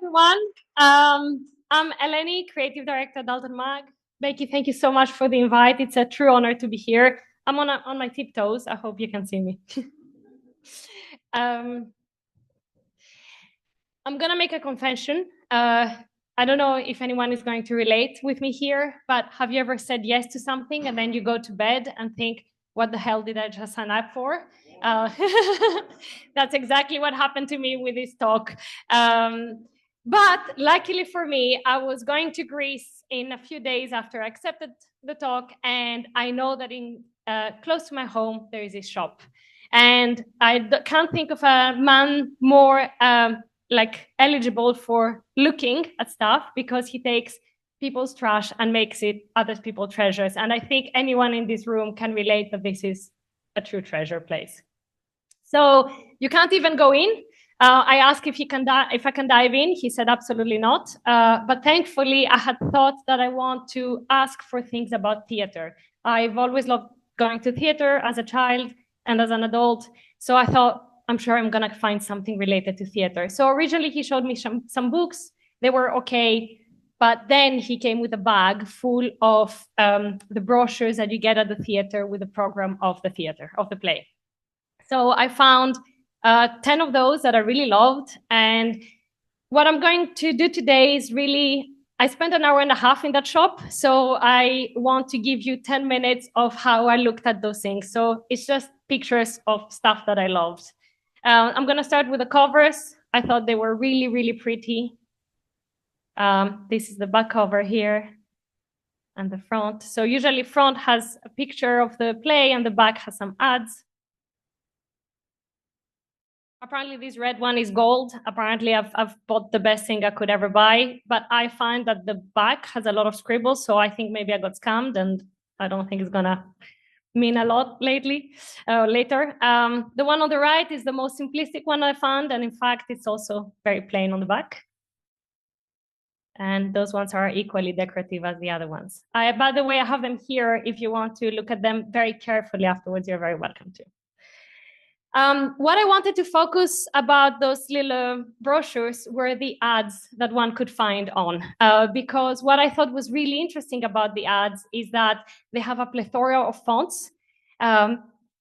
everyone. I'm Eleni, Creative Director at Dalton Mag. Becky, thank you so much for the invite. It's a true honor to be here. I'm on my tiptoes. I hope you can see me. I'm going to make a confession. I don't know if anyone is going to relate with me here, but have you ever said yes to something and then you go to bed and think, what the hell did I just sign up for? That's exactly what happened to me with this talk. But luckily for me, I was going to Greece in a few days after I accepted the talk, and I know that in close to my home, there is a shop. And I can't think of a man more eligible for looking at stuff, because he takes people's trash and makes it other people's treasures. And I think anyone in this room can relate that this is a true treasure place. So you can't even go in. I asked if I can dive in. He said absolutely not. But thankfully, I had thought that I want to ask for things about theater. I've always loved going to theater as a child and as an adult. So I thought, I'm sure I'm going to find something related to theater. So originally, he showed me some books. They were okay. But then he came with a bag full of the brochures that you get at the theater with the program of the theater, of the play. So I found 10 of those that I really loved. And what I'm going to do today is I spent an hour and a half in that shop. So I want to give you 10 minutes of how I looked at those things. So it's just pictures of stuff that I loved. I'm going to start with the covers. I thought they were really, really pretty. This is the back cover here and the front. So usually front has a picture of the play and the back has some ads. Apparently this red one is gold. Apparently I've bought the best thing I could ever buy, but I find that the back has a lot of scribbles. So I think maybe I got scammed, and I don't think it's gonna mean a lot later. The one on the right is the most simplistic one I found. And in fact, it's also very plain on the back. And those ones are equally decorative as the other ones. By the way, I have them here. If you want to look at them very carefully afterwards, you're very welcome to. What I wanted to focus about those little brochures were the ads that one could find on, because what I thought was really interesting about the ads is that they have a plethora of fonts.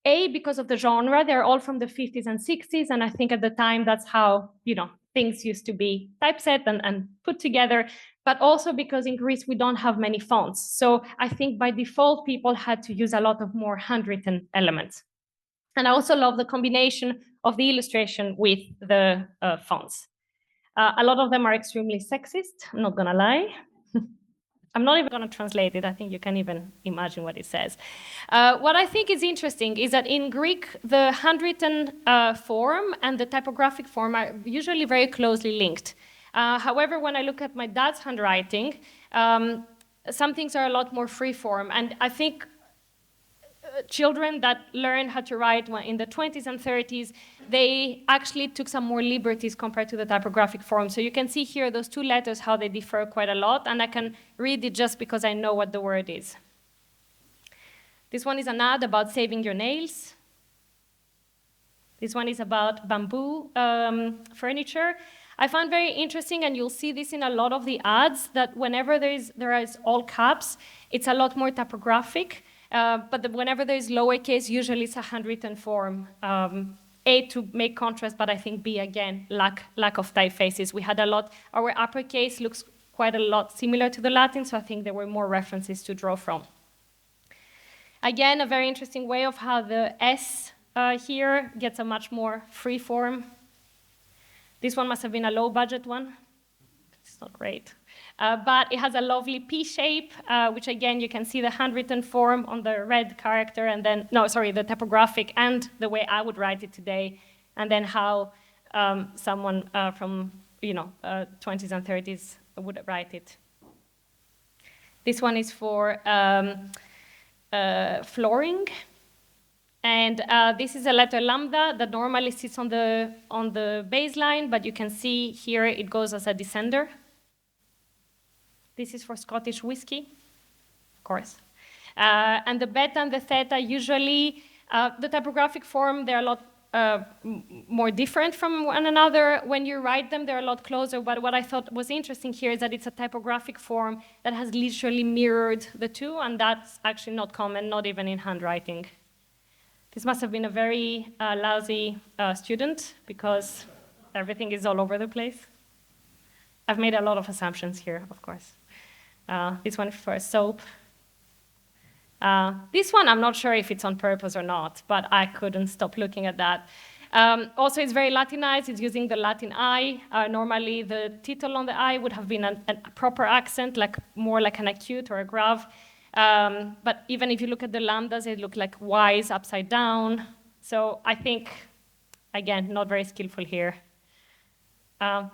Because of the genre, they're all from the 50s and 60s. And I think at the time, that's how, things used to be typeset and put together, but also because in Greece, we don't have many fonts. So I think by default, people had to use a lot of more handwritten elements. And I also love the combination of the illustration with the fonts. A lot of them are extremely sexist, I'm not gonna lie. I'm not even gonna translate it. I think you can even imagine what it says. What I think is interesting is that in Greek, the handwritten form and the typographic form are usually very closely linked. However, when I look at my dad's handwriting, some things are a lot more free form. And I think children that learned how to write in the 20s and 30s, they actually took some more liberties compared to the typographic form. So you can see here those two letters, how they differ quite a lot, and I can read it just because I know what the word is. This one is an ad about saving your nails. This one is about bamboo furniture. I found very interesting, and you'll see this in a lot of the ads, that whenever there is all caps, it's a lot more typographic. But whenever there is lowercase, usually it's a handwritten form. A, to make contrast, but I think B, again, lack of typefaces. We had a lot, our uppercase looks quite a lot similar to the Latin, so I think there were more references to draw from. Again, a very interesting way of how the S here gets a much more free form. This one must have been a low budget one. It's not great. But it has a lovely P shape, which again, you can see the handwritten form on the red character, and then, the typographic and the way I would write it today, and then how someone from, 20s and 30s would write it. This one is for flooring. And this is a letter lambda that normally sits on the baseline, but you can see here it goes as a descender. This is for Scottish whiskey, of course. And the beta and the theta, usually, the typographic form, they're a lot more different from one another. When you write them, they're a lot closer. But what I thought was interesting here is that it's a typographic form that has literally mirrored the two, and that's actually not common, not even in handwriting. This must have been a very lousy student, because everything is all over the place. I've made a lot of assumptions here, of course. This one for a soap. This one, I'm not sure if it's on purpose or not, but I couldn't stop looking at that. Also, it's very Latinized. It's using the Latin I. Normally, the title on the I would have been a proper accent, like more like an acute or a grave. But even if you look at the lambdas, they look like Y's upside down. So I think, again, not very skillful here.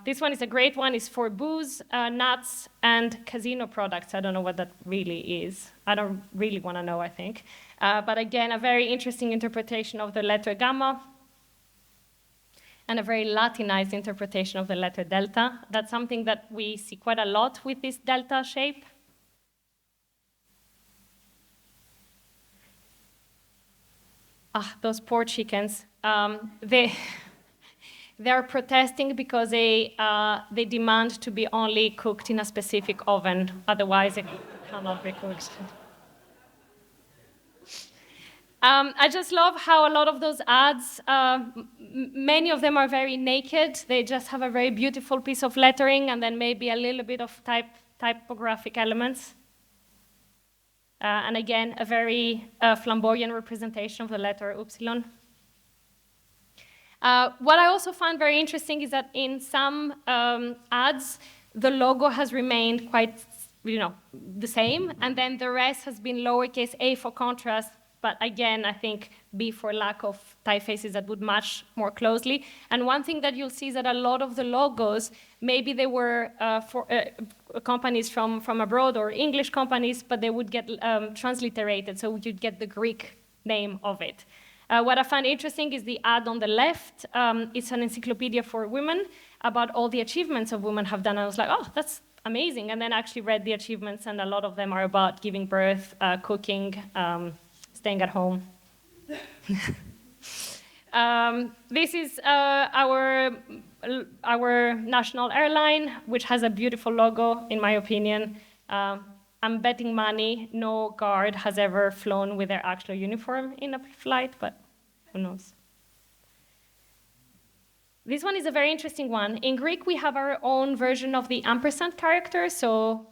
This one is a great one. It's for booze, nuts, and casino products. I don't know what that really is. I don't really want to know, I think. But again, a very interesting interpretation of the letter gamma, and a very Latinized interpretation of the letter delta. That's something that we see quite a lot with this delta shape. Those poor chickens. They're protesting because they demand to be only cooked in a specific oven. Otherwise, it cannot be cooked. I just love how a lot of those ads, many of them are very naked. They just have a very beautiful piece of lettering and then maybe a little bit of typographic elements. And again, a very flamboyant representation of the letter upsilon. What I also found very interesting is that in some ads, the logo has remained quite, the same, and then the rest has been lowercase a for contrast, but again, I think B for lack of typefaces that would match more closely. And one thing that you'll see is that a lot of the logos, maybe they were for companies from abroad or English companies, but they would get transliterated, so you'd get the Greek name of it. What I find interesting is the ad on the left. It's an encyclopedia for women about all the achievements of women have done. I was like, oh, that's amazing. And then I actually read the achievements, and a lot of them are about giving birth, cooking, staying at home. This is our national airline, which has a beautiful logo, in my opinion. I'm betting money no guard has ever flown with their actual uniform in a flight, but who knows? This one is a very interesting one. In Greek, we have our own version of the ampersand character. So,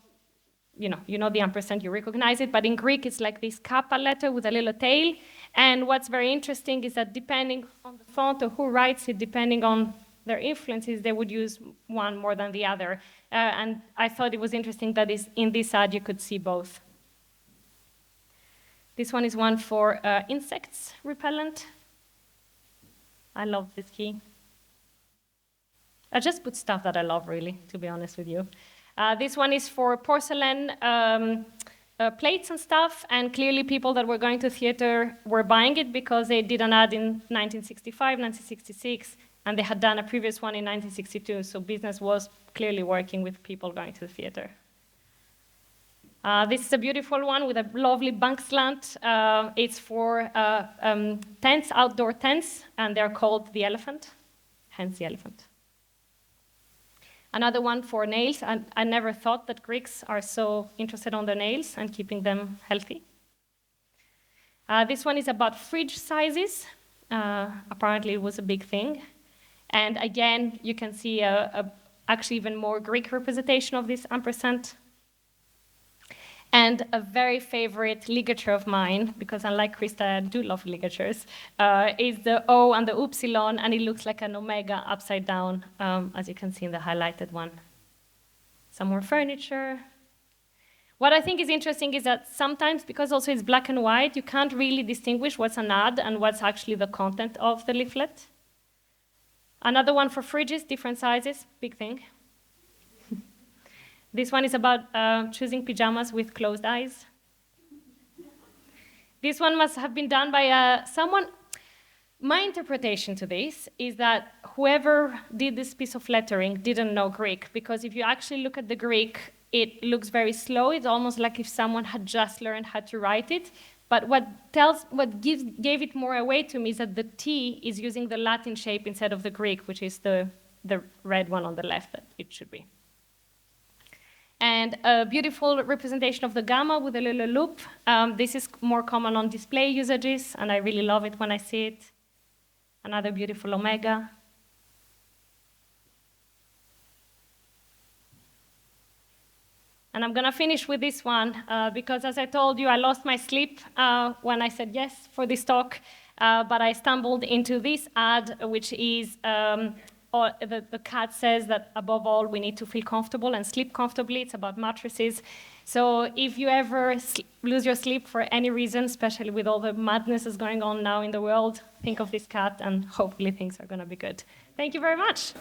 you know the ampersand, you recognize it. But in Greek, it's like this kappa letter with a little tail. And what's very interesting is that depending on the font or who writes it, depending on their influences, they would use one more than the other. And I thought it was interesting that in this ad you could see both. This one is one for insects repellent. I love this key. I just put stuff that I love, really, to be honest with you. This one is for porcelain plates and stuff, and clearly people that were going to theater were buying it because they did an ad in 1965, 1966, and they had done a previous one in 1962, so business was clearly working with people going to the theater. This is a beautiful one with a lovely bank slant. It's for tents, outdoor tents, and they're called the elephant, hence the elephant. Another one for nails. I never thought that Greeks are so interested on their nails and keeping them healthy. This one is about fridge sizes. Apparently it was a big thing. And again, you can see actually even more Greek representation of this ampersand. And a very favorite ligature of mine, because unlike Krista, I do love ligatures, is the O and the upsilon, and it looks like an omega upside down, as you can see in the highlighted one. Some more furniture. What I think is interesting is that sometimes, because also it's black and white, you can't really distinguish what's an ad and what's actually the content of the leaflet. Another one for fridges, different sizes, big thing. This one is about choosing pajamas with closed eyes. This one must have been done by someone. My interpretation to this is that whoever did this piece of lettering didn't know Greek, because if you actually look at the Greek, it looks very slow. It's almost like if someone had just learned how to write it. But gave it more away to me is that the T is using the Latin shape instead of the Greek, which is the red one on the left that it should be. And a beautiful representation of the gamma with a little loop. This is more common on display usages, and I really love it when I see it. Another beautiful omega. And I'm going to finish with this one, because as I told you, I lost my sleep when I said yes for this talk, but I stumbled into this ad, which is the cat says that above all, we need to feel comfortable and sleep comfortably. It's about mattresses. So if you ever lose your sleep for any reason, especially with all the madness that's going on now in the world, think of this cat and hopefully things are going to be good. Thank you very much.